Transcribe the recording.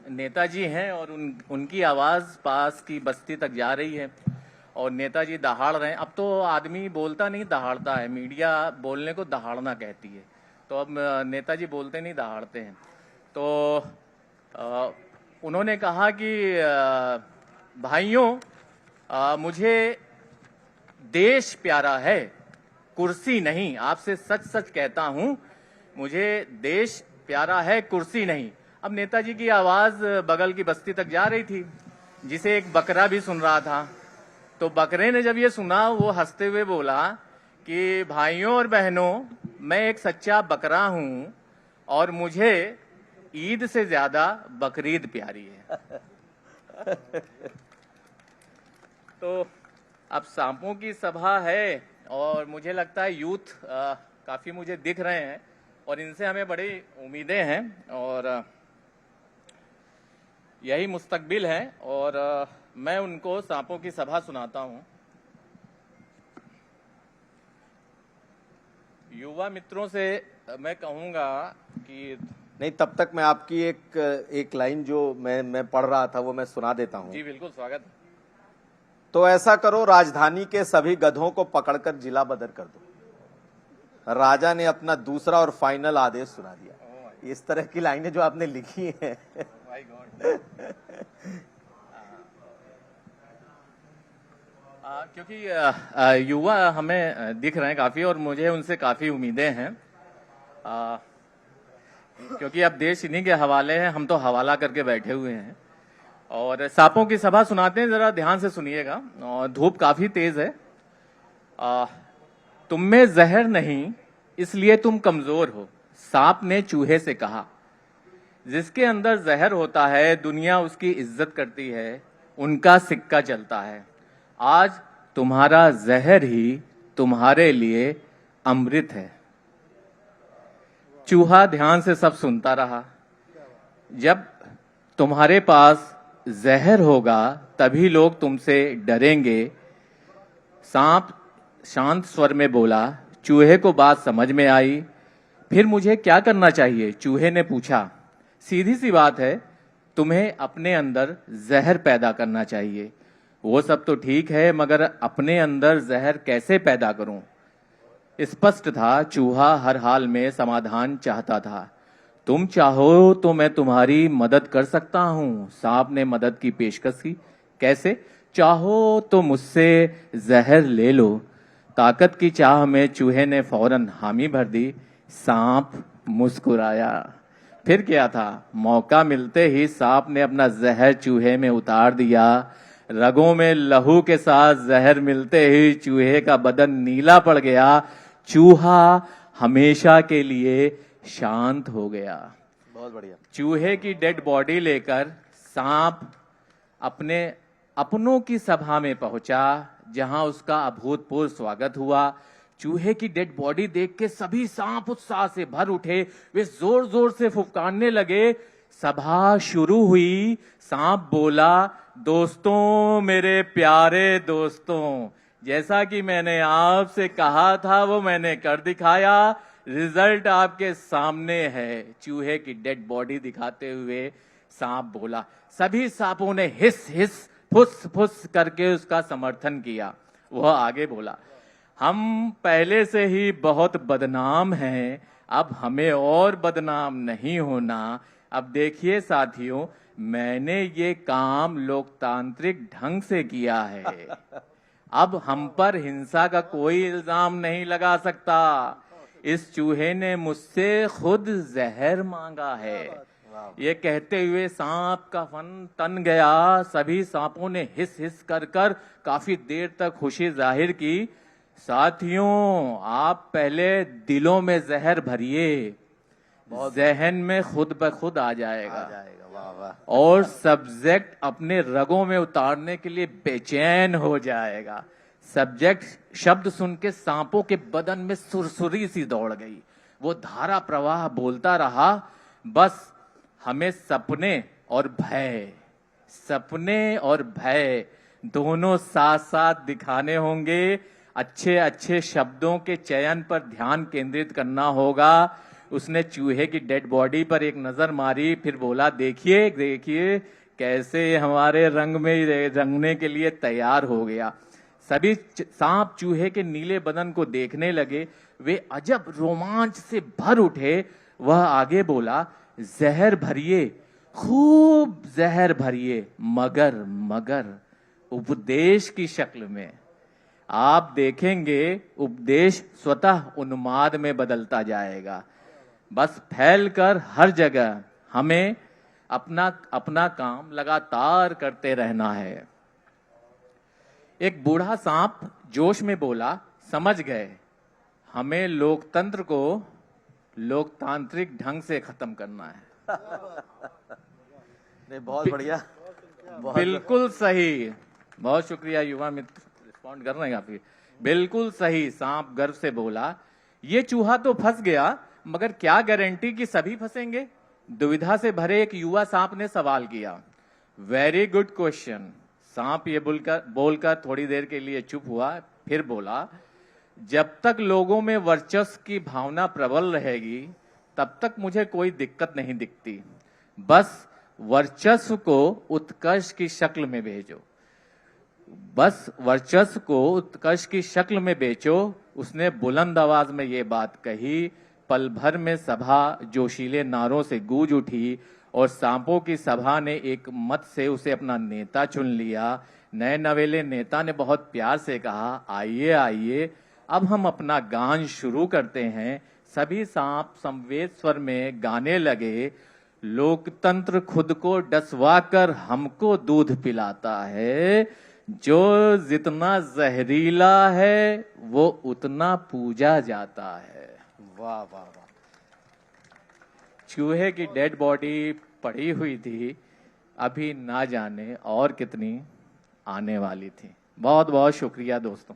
नेताजी हैं और उनकी आवाज़ पास की बस्ती तक जा रही है और नेताजी दहाड़ रहे हैं। अब तो आदमी बोलता नहीं दहाड़ता है, मीडिया बोलने को दहाड़ना कहती है, तो अब नेताजी बोलते नहीं दहाड़ते हैं। तो उन्होंने कहा कि भाइयों, मुझे देश प्यारा है, कुर्सी नहीं। आपसे सच सच कहता हूं, मुझे देश प्यारा है, कुर्सी नहीं। अब नेताजी की आवाज बगल की बस्ती तक जा रही थी, जिसे एक बकरा भी सुन रहा था। तो बकरे ने जब ये सुना, वो हंसते हुए बोला कि भाइयों और बहनों, मैं एक सच्चा बकरा हूं और मुझे ईद से ज्यादा बकरीद प्यारी है। तो अब सांपों की सभा है और मुझे लगता है यूथ काफी मुझे दिख रहे हैं और इनसे हमें बड़ी उम्मीदें हैं और यही मुस्तकबिल है। और मैं उनको सांपों की सभा सुनाता हूं। युवा मित्रों से मैं कहूंगा कि नहीं, तब तक मैं आपकी एक लाइन जो मैं पढ़ रहा था वो मैं सुना देता हूं। जी बिल्कुल, स्वागत। तो ऐसा करो, राजधानी के सभी गधों को पकड़कर जिला बदर कर दो। राजा ने अपना दूसरा और फाइनल आदेश सुना दिया। इस तरह की लाइनें जो आपने लिखी हैं। क्योंकि युवा हमें दिख रहे हैं काफी और मुझे उनसे काफी उम्मीदें हैं, क्योंकि अब देश इन्हीं के हवाले है, हम तो हवाला करके बैठे हुए हैं। और सांपों की सभा सुनाते हैं, जरा ध्यान से सुनिएगा। और धूप काफी तेज है। तुम में जहर नहीं इसलिए तुम कमजोर हो, सांप ने चूहे से कहा। जिसके अंदर जहर होता है दुनिया उसकी इज्जत करती है, उनका सिक्का चलता है। आज तुम्हारा जहर ही तुम्हारे लिए अमृत है। चूहा ध्यान से सब सुनता रहा। जब तुम्हारे पास जहर होगा तभी लोग तुमसे डरेंगे। सांप शांत स्वर में बोला। चूहे को बात समझ में आई। फिर मुझे क्या करना चाहिए? चूहे ने पूछा। सीधी सी बात है, तुम्हें अपने अंदर जहर पैदा करना चाहिए। वो सब तो ठीक है, मगर अपने अंदर जहर कैसे पैदा करूं? स्पष्ट था, चूहा हर हाल में समाधान चाहता था। तुम चाहो तो मैं तुम्हारी मदद कर सकता हूं। सांप ने मदद की पेशकश की। कैसे? चाहो तो मुझसे जहर ले लो। ताकत की चाह में चूहे ने फौरन हामी भर दी। सांप मुस्कुराया। फिर क्या था, मौका मिलते ही सांप ने अपना जहर चूहे में उतार दिया। रगों में लहू के साथ जहर मिलते ही चूहे का बदन नीला पड़ गया। चूहा हमेशा के लिए शांत हो गया। बहुत बढ़िया। चूहे की डेड बॉडी लेकर सांप अपनों की सभा में पहुंचा, जहां उसका अभूतपूर्व स्वागत हुआ। चूहे की डेड बॉडी देख के सभी सांप उत्साह से भर उठे। वे जोर जोर से फुफकारने लगे। सभा शुरू हुई। सांप बोला, दोस्तों, मेरे प्यारे दोस्तों, जैसा कि मैंने आपसे कहा था वो मैंने कर दिखाया। रिजल्ट आपके सामने है। चूहे की डेड बॉडी दिखाते हुए सांप बोला। सभी सांपों ने हिस हिस फुस फुस करके उसका समर्थन किया। वह आगे बोला, हम पहले से ही बहुत बदनाम हैं, अब हमें और बदनाम नहीं होना। अब देखिए साथियों, मैंने ये काम लोकतांत्रिक ढंग से किया है। अब हम पर हिंसा का कोई इल्जाम नहीं लगा सकता। इस चूहे ने मुझसे खुद जहर मांगा है। ये कहते हुए सांप का फन तन गया। सभी सांपों ने हिस हिस कर काफी देर तक खुशी जाहिर की। साथियों, आप पहले दिलों में जहर भरिए, जहन में खुद ब खुद आ जाएगा। वाह वाह। और सब्जेक्ट अपने रगों में उतारने के लिए बेचैन हो जाएगा। सब्जेक्ट शब्द सुन के सांपों के बदन में सुरसुरी सी दौड़ गई। वो धारा प्रवाह बोलता रहा, बस हमें सपने और भय दोनों साथ साथ दिखाने होंगे। अच्छे अच्छे शब्दों के चयन पर ध्यान केंद्रित करना होगा। उसने चूहे की डेड बॉडी पर एक नजर मारी, फिर बोला, देखिए देखिए कैसे हमारे रंग में रंगने के लिए तैयार हो गया। सभी सांप चूहे के नीले बदन को देखने लगे। वे अजब रोमांच से भर उठे। वह आगे बोला, जहर भरिए, खूब जहर भरिए, मगर मगर उपदेश की शक्ल में। आप देखेंगे उपदेश स्वतः उन्माद में बदलता जाएगा। बस फैलकर हर जगह हमें अपना अपना काम लगातार करते रहना है। एक बूढ़ा सांप जोश में बोला, समझ गए, हमें लोकतंत्र को लोकतांत्रिक ढंग से खत्म करना है। नहीं, बहुत बढ़िया, बिल्कुल सही, बहुत शुक्रिया युवा मित्र, रिस्पॉन्ड कर रहे हैं आप। बिल्कुल सही, सांप गर्व से बोला। ये चूहा तो फंस गया, मगर क्या गारंटी कि सभी फंसेंगे? दुविधा से भरे एक युवा सांप ने सवाल किया। Very good question. सांप ये बोलकर थोड़ी देर के लिए चुप हुआ, फिर बोला, जब तक लोगों में वर्चस्व की भावना प्रबल रहेगी तब तक मुझे कोई दिक्कत नहीं दिखती। बस वर्चस्व को उत्कर्ष की शक्ल में भेजो, बस वर्चस्व को उत्कर्ष की शक्ल में बेचो। उसने बुलंद आवाज में ये बात कही। पल भर में सभा जोशीले नारों से गूंज उठी और सांपों की सभा ने एक मत से उसे अपना नेता चुन लिया। नए नवेले नेता ने बहुत प्यार से कहा, आइए आइए, अब हम अपना गान शुरू करते हैं। सभी सांप समवेत स्वर में गाने लगे, लोकतंत्र खुद को डसवा कर हमको दूध पिलाता है, जो जितना जहरीला है वो उतना पूजा जाता है। वाह वाह वाह। चूहे की डेड बॉडी पड़ी हुई थी, अभी ना जाने और कितनी आने वाली थी। बहुत बहुत शुक्रिया दोस्तों।